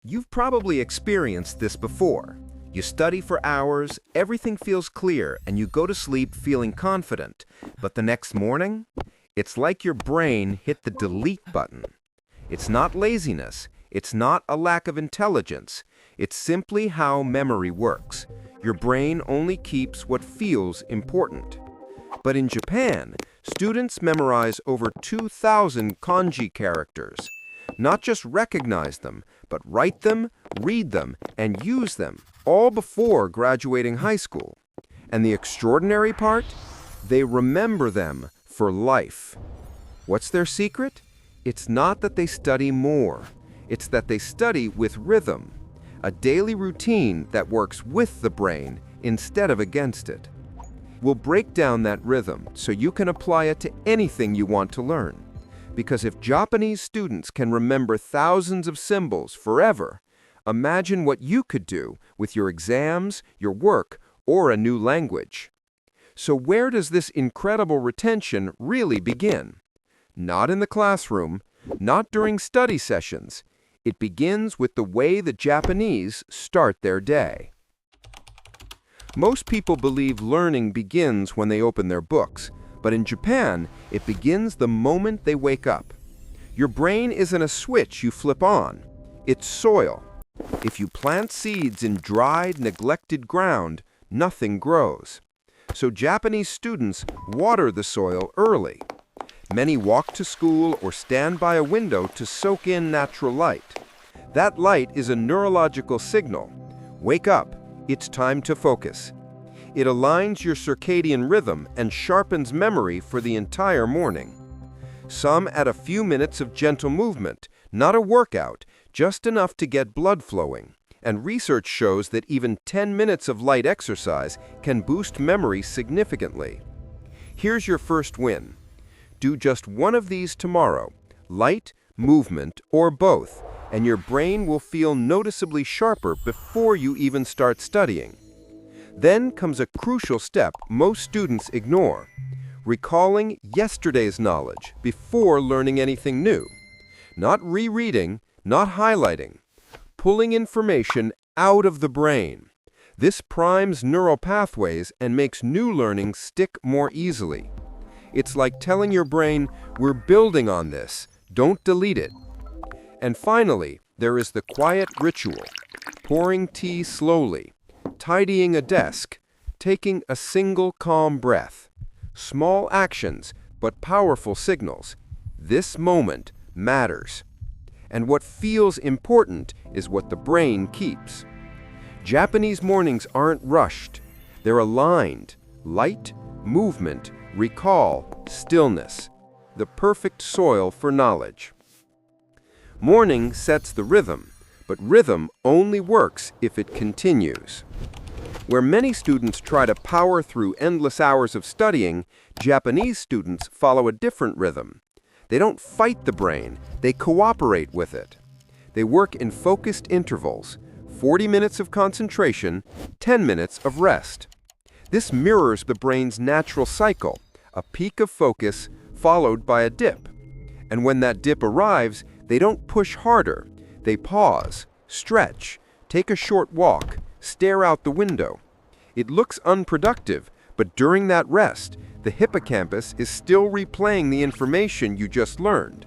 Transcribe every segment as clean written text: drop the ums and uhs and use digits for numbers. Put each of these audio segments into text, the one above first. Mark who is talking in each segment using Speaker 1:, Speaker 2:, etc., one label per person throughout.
Speaker 1: You've probably experienced this before. You study for hours, everything feels clear, and you go to sleep feeling confident. But the next morning, it's like your brain hit the delete button. It's not laziness. It's not a lack of intelligence. It's simply how memory works. Your brain only keeps what feels important. But in Japan, students memorize over 2,000 kanji characters. Not just recognize them, but write them, read them, and use them, all before graduating high school. And the extraordinary part? They remember them for life. What's their secret? It's not that they study more. It's that they study with rhythm, a daily routine that works with the brain instead of against it. We'll break down that rhythm so you can apply it to anything you want to learn. Because if Japanese students can remember thousands of symbols forever, imagine what you could do with your exams, your work, or a new language. So where does this incredible retention really begin? Not in the classroom, not during study sessions. It begins with the way the Japanese start their day. Most people believe learning begins when they open their books. But in Japan, it begins the moment they wake up. Your brain isn't a switch you flip on. It's soil. If you plant seeds in dried, neglected ground, nothing grows. So Japanese students water the soil early. Many walk to school or stand by a window to soak in natural light. That light is a neurological signal. Wake up. It's time to focus. It aligns your circadian rhythm and sharpens memory for the entire morning. Some add a few minutes of gentle movement, not a workout, just enough to get blood flowing. And research shows that even 10 minutes of light exercise can boost memory significantly. Here's your first win. Do just one of these tomorrow, light, movement, or both, and your brain will feel noticeably sharper before you even start studying. Then comes a crucial step most students ignore: recalling yesterday's knowledge before learning anything new. Not rereading, not highlighting. Pulling information out of the brain. This primes neural pathways and makes new learning stick more easily. It's like telling your brain, we're building on this, don't delete it. And finally, there is the quiet ritual: pouring tea slowly, tidying a desk, taking a single calm breath. Small actions, but powerful signals. This moment matters. And what feels important is what the brain keeps. Japanese mornings aren't rushed. They're aligned. Light, movement, recall, stillness. The perfect soil for knowledge. Morning sets the rhythm, but rhythm only works if it continues. Where many students try to power through endless hours of studying, Japanese students follow a different rhythm. They don't fight the brain, they cooperate with it. They work in focused intervals, 40 minutes of concentration, 10 minutes of rest. This mirrors the brain's natural cycle, a peak of focus followed by a dip. And when that dip arrives, they don't push harder. They pause, stretch, take a short walk, stare out the window. It looks unproductive, but during that rest, the hippocampus is still replaying the information you just learned.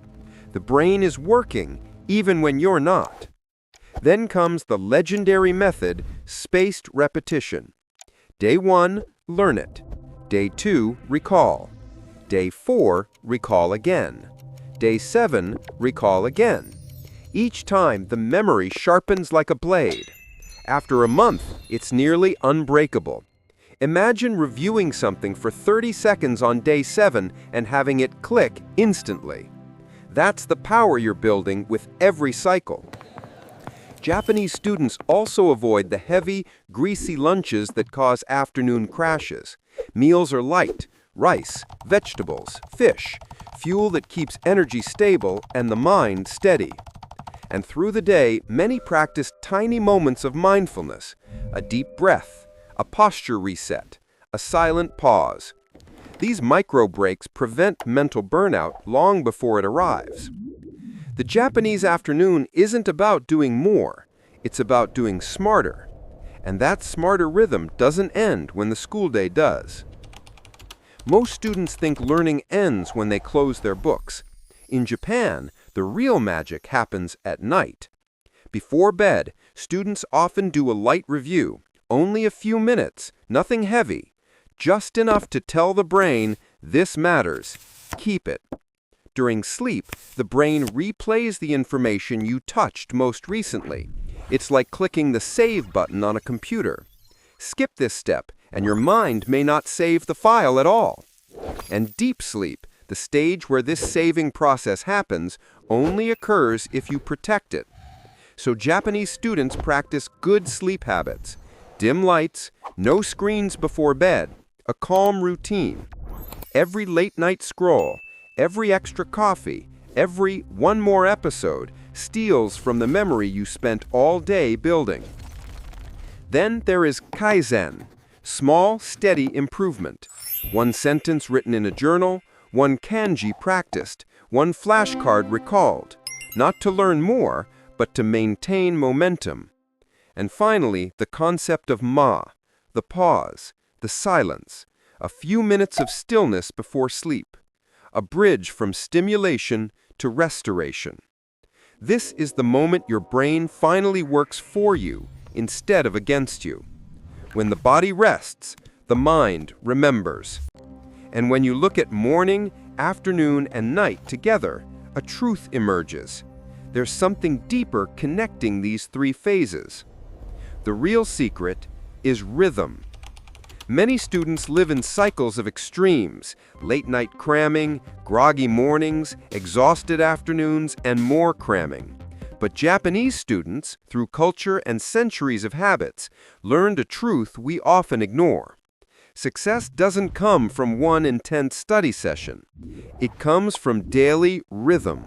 Speaker 1: The brain is working, even when you're not. Then comes the legendary method, spaced repetition. Day 1, learn it. Day 2, recall. Day 4, recall again. Day 7, recall again. Each time, the memory sharpens like a blade. After a month, it's nearly unbreakable. Imagine reviewing something for 30 seconds on day 7 and having it click instantly. That's the power you're building with every cycle. Japanese students also avoid the heavy, greasy lunches that cause afternoon crashes. Meals are light: rice, vegetables, fish, fuel that keeps energy stable and the mind steady. And through the day, many practice tiny moments of mindfulness: a deep breath, a posture reset, a silent pause. These micro breaks prevent mental burnout long before it arrives. The Japanese afternoon isn't about doing more. It's about doing smarter. And that smarter rhythm doesn't end when the school day does. Most students think learning ends when they close their books. In Japan, the real magic happens at night. Before bed, students often do a light review, only a few minutes, nothing heavy, just enough to tell the brain, this matters, keep it. During sleep, the brain replays the information you touched most recently. It's like clicking the save button on a computer. Skip this step, and your mind may not save the file at all. And deep sleep, the stage where this saving process happens, only occurs if you protect it. So Japanese students practice good sleep habits. Dim lights, no screens before bed, a calm routine. Every late-night scroll, every extra coffee, every one more episode steals from the memory you spent all day building. Then there is KAIZEN, small, steady improvement. One sentence written in a journal, one kanji practiced, one flashcard recalled. Not to learn more, but to maintain momentum. And finally, the concept of the pause, the silence, a few minutes of stillness before sleep, a bridge from stimulation to restoration. This is the moment your brain finally works for you instead of against you. When the body rests, the mind remembers. And when you look at morning, afternoon, and night together, a truth emerges. There's something deeper connecting these three phases. The real secret is rhythm. Many students live in cycles of extremes, late-night cramming, groggy mornings, exhausted afternoons, and more cramming. But Japanese students, through culture and centuries of habits, learned a truth we often ignore. Success doesn't come from one intense study session. It comes from daily rhythm.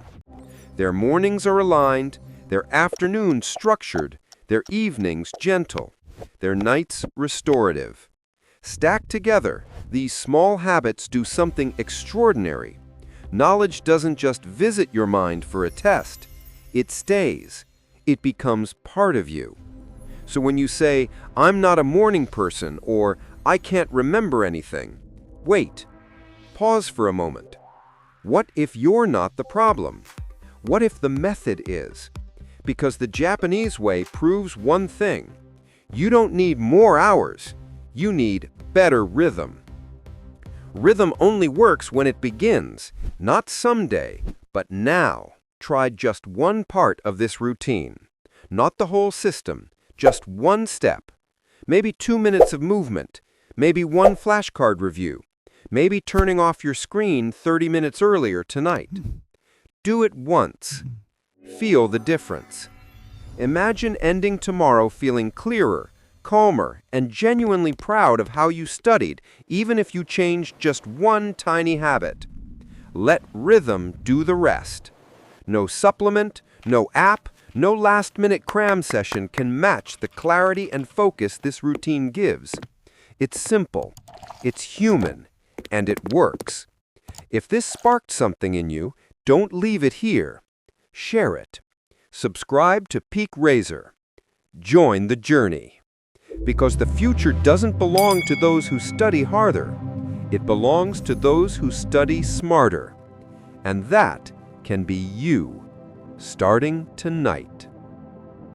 Speaker 1: Their mornings are aligned, their afternoons structured, their evenings gentle, their nights restorative. Stacked together, these small habits do something extraordinary. Knowledge doesn't just visit your mind for a test. It stays. It becomes part of you. So when you say, I'm not a morning person, or I can't remember anything, wait. Pause for a moment. What if you're not the problem? What if the method is? Because the Japanese way proves one thing. You don't need more hours. You need better rhythm. Rhythm only works when it begins, not someday, but now. Try just one part of this routine. Not the whole system, just one step. Maybe 2 minutes of movement, maybe one flashcard review, maybe turning off your screen 30 minutes earlier tonight. Do it once. Feel the difference. Imagine ending tomorrow feeling clearer, calmer, and genuinely proud of how you studied, even if you changed just one tiny habit. Let rhythm do the rest. No supplement, no app, no last-minute cram session can match the clarity and focus this routine gives. It's simple, it's human, and it works. If this sparked something in you, don't leave it here. Share it. Subscribe to Peak Razor. Join the journey. Because the future doesn't belong to those who study harder. It belongs to those who study smarter. And that can be you, starting tonight.